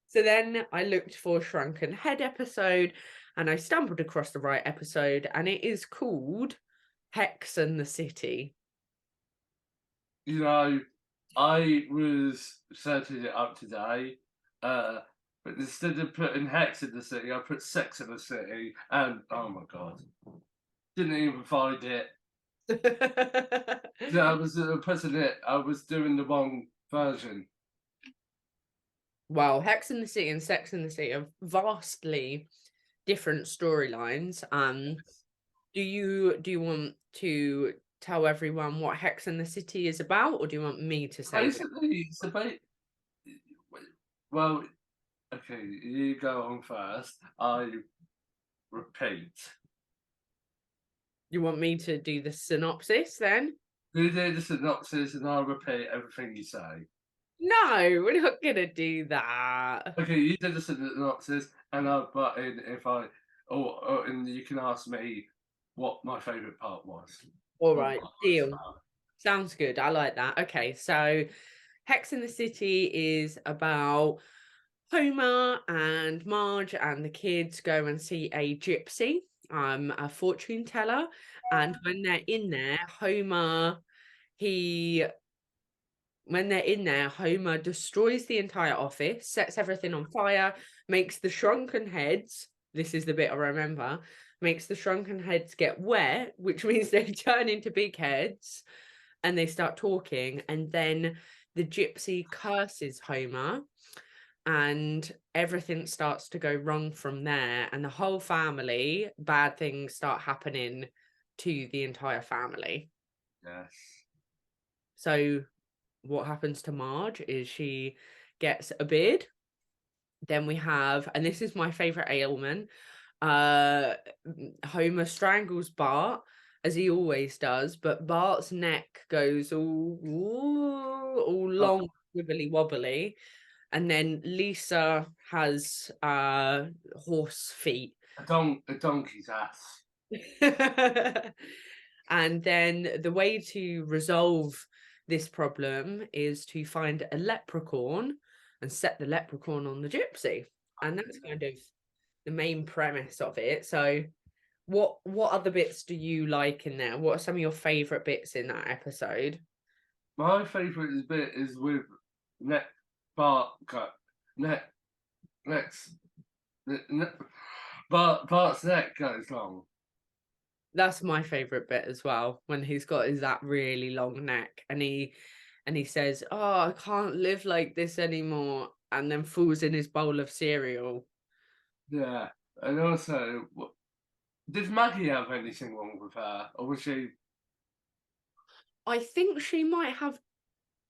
So then I looked for Shrunken Head episode and I stumbled across the right episode, and it is called Hex and the City. You know, I was searching it up today, but instead of putting Hex in the City, I put Sex in the City, and oh my god, didn't even find it. Yeah, I was putting it. I was doing the wrong version. Well, Hex and the City and Sex and the City are vastly different storylines. Do you want to tell everyone what Hex and the City is about, or do you want me to say that? Basically, it's about. Well, okay, you go on first. I repeat. You want me to do the synopsis then? You do the synopsis, and I'll repeat everything you say. No, we're not gonna do that. Okay, you do the synopsis, and I'll butt in if I, and you can ask me what my favourite part was. All Or right, what I liked deal. about Sounds good. I like that. Okay, so Hex in the City is about Homer and Marge and the kids go and see a gypsy, a fortune teller, and he when they're in there, Homer destroys the entire office, sets everything on fire, makes the shrunken heads. This is the bit I remember. Makes the shrunken heads get wet, which means they turn into big heads, and they start talking. And then the gypsy curses Homer, and everything starts to go wrong from there. And the whole family, bad things start happening to the entire family. it. Yes. So what happens to Marge is she gets a beard. Then we have, and this is my favorite ailment, Homer strangles Bart as he always does, but Bart's neck goes all Oh, long, wibbly wobbly, and then Lisa has horse feet. A donkey's ass. And then the way to resolve this problem is to find a leprechaun and set the leprechaun on the gypsy. And that's kind of the main premise of it. So what other bits do you like in there? What are some of your favorite bits in that episode? My favourite bit is with neck Bart cut neck next Bart's neck goes long. That's my favorite bit as well, when he's got that really long neck and he says, "Oh, I can't live like this anymore," and then falls in his bowl of cereal. Yeah, and also, did Maggie have anything wrong with her, or was she? I think she might have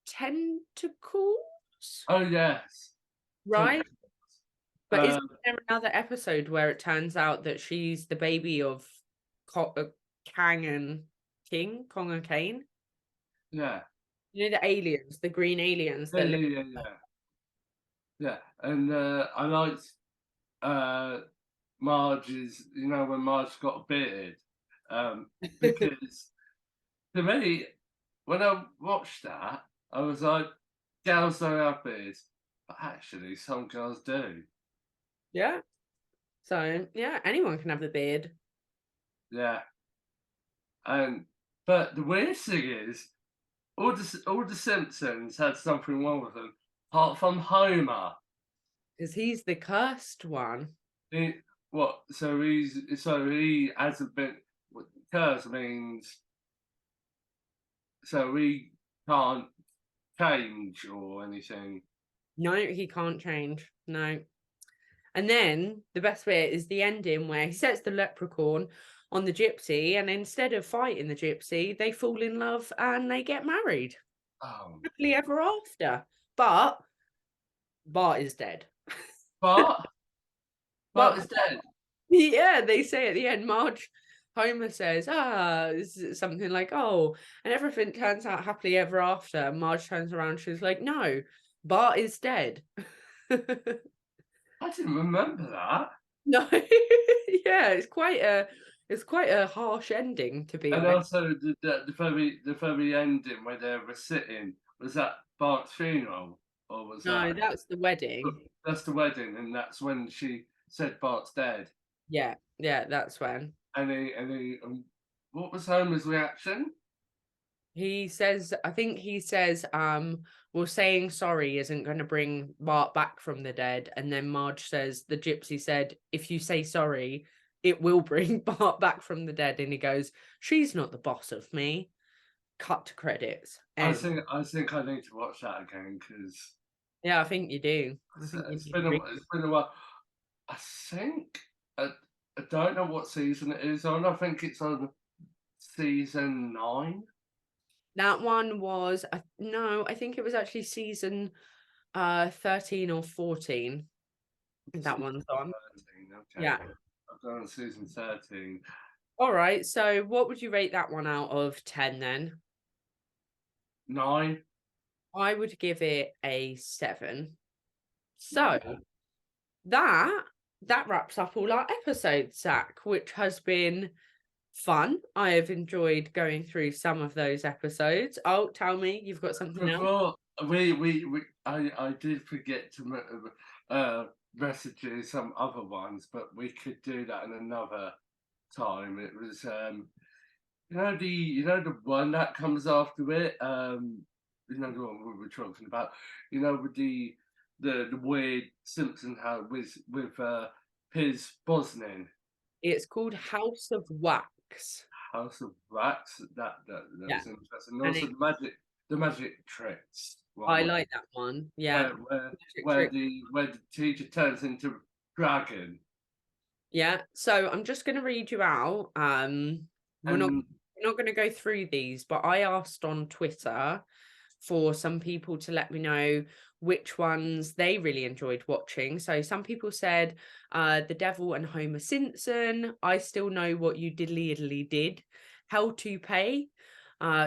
tentacles, Oh yes, right? But isn't um, there another episode where it turns out that she's the baby of Kang and Kong and Kane? yeah, You know, the aliens, the green aliens yeah, that yeah, live. yeah, yeah, yeah. And I liked uh, Marge's. You know, when Marge got a beard, because to me, when I watched that, I was like, girls don't have beards, but actually, some girls do. Yeah. So yeah, anyone can have the beard. Yeah, and but the weird thing is, all the Simpsons had something wrong with them, apart from Homer. Because he's the cursed one. He, what? So he hasn't been. What curse means? So he can't change or anything. No, he can't change. No. And then the best bit is the ending where he sets the leprechaun on the gypsy, and instead of fighting the gypsy, they fall in love and they get married. Oh, Happily ever after. But Bart is dead. but But it's dead. yeah, they say at the end, Homer says, something like, "Oh," and everything turns out happily ever after. Marge turns around, she's like, "No, Bart is dead." I didn't remember that. No, yeah, it's quite a harsh ending, to be And honest. also the very ending where they were sitting, was that Bart's funeral, or was No, that? that's the wedding. That's the wedding, and that's when she said Bart's dead. Yeah, yeah, that's when What was Homer's reaction? he says. I think he says, "Well, saying sorry isn't going to bring Bart back from the dead." And then Marge says, "The gypsy said, if you say sorry, it will bring Bart back from the dead." And he goes, "She's not the boss of me." Cut to credits. And I think I need to watch that again because yeah, I think you do. I think you it's need to read. it's been a while. I think I, I don't know what season it is on. I think it's on season 9. That one was no, I think it was actually season 13 or 14. That Season one's on. 13. Yeah. Okay, I've gone on season 13. All right. So what would you rate that one out of 10 then? 9. I would give it a 7. So that wraps up all our episodes, Zach, which has been fun. I have enjoyed going through some of those episodes. Oh, tell me, you've got something else? Before I did forget to message you some other ones, but we could do that in another time. It was you know the one that comes after it, you know the one we were talking about, you know, with the weird Simpson house with Piers Brosnan, It's called House of Wax. House of Rats. That Yeah. was interesting. And And also the magic tricks I one, like that one. Yeah. where where Magic trick. where the teacher turns into dragon. Yeah. So I'm just going to read you out. And We're not going to go through these, but I asked on Twitter for some people to let me know which ones they really enjoyed watching. So some people said The Devil and Homer Simpson, I Still Know What You Diddly Diddly Did, Hell to Pay,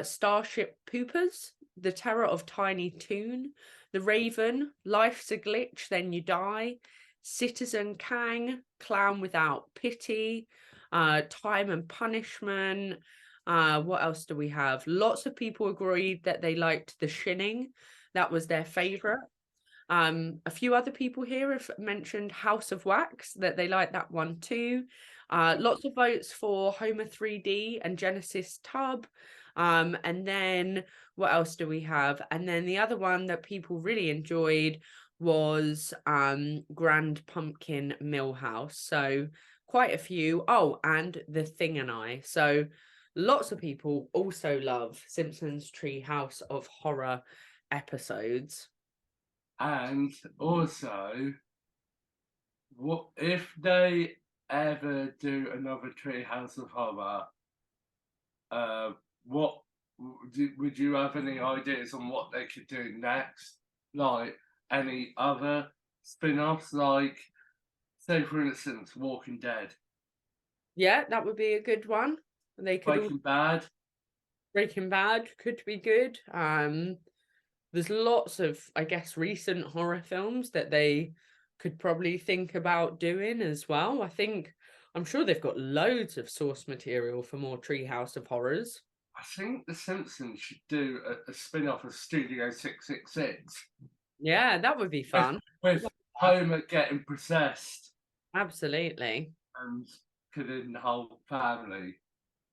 Starship Poopers, The Terror of Tiny Toon, The Raven, Life's a Glitch, Then You Die, Citizen Kang, Clown Without Pity, Time and Punishment. What else do we have? Lots of people agreed that they liked The Shining. That was their favorite. A few other people here have mentioned House of Wax, that they like that one too. Lots of votes for Homer 3D and Genesis Tub. And then what else do we have? And then the other one that people really enjoyed was Grand Pumpkin Millhouse. So quite a few. Oh, and The Thing and I. So lots of people also love Simpsons Treehouse of Horror episodes. And also, what if they ever do another Treehouse of Horror? What would you have any ideas on what they could do next? Like any other spin-offs, like say for instance, Walking Dead, Yeah, that would be a good one. They could all Breaking Bad. Breaking Bad could be good. There's lots of, I guess, recent horror films that they could probably think about doing as well. I'm sure they've got loads of source material for more Treehouse of Horrors. I think The Simpsons should do a spin-off of Studio 666 Yeah, that would be with, fun. with Homer getting possessed Absolutely. and killing the whole family.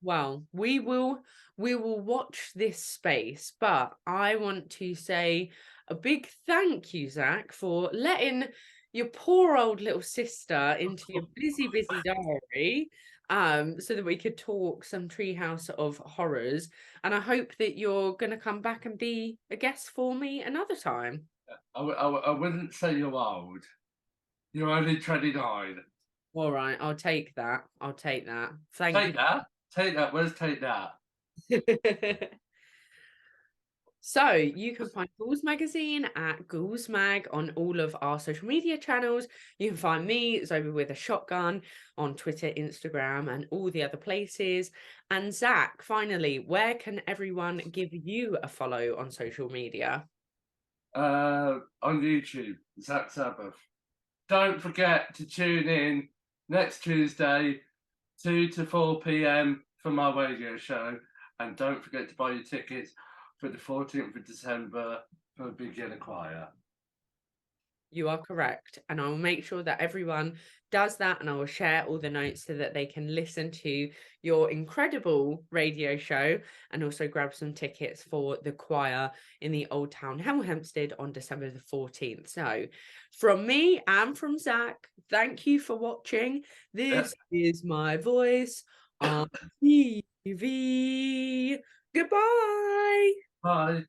Well, we will watch this space, but I want to say a big thank you, Zak, for letting your poor old little sister into your busy diary, so that we could talk some Treehouse of Horrors. And I hope that you're gonna come back and be a guest for me another time. I wouldn't say you're old. You're only 29. All right, I'll take that. I'll take that. Thank Take that. Take that. Where's take that? you. So you can find Ghouls Magazine at Ghouls Mag on all of our social media channels. You can find me, Zoe with a Shotgun, on Twitter, Instagram, and all the other places. And Zak, finally, where can everyone give you a follow on social media? On YouTube, Zak Sabbath. Don't forget to tune in next Tuesday, 2 to 4 p.m. for my radio show. And don't forget to buy your tickets for the 14th of December for Beginner Choir. You are correct. And I will make sure that everyone does that, and I will share all the notes so that they can listen to your incredible radio show and also grab some tickets for the choir in the Old Town Hemel Hempstead on December the 14th. So from me and from Zak, thank you for watching. This is my voice on TV. Goodbye. Bye.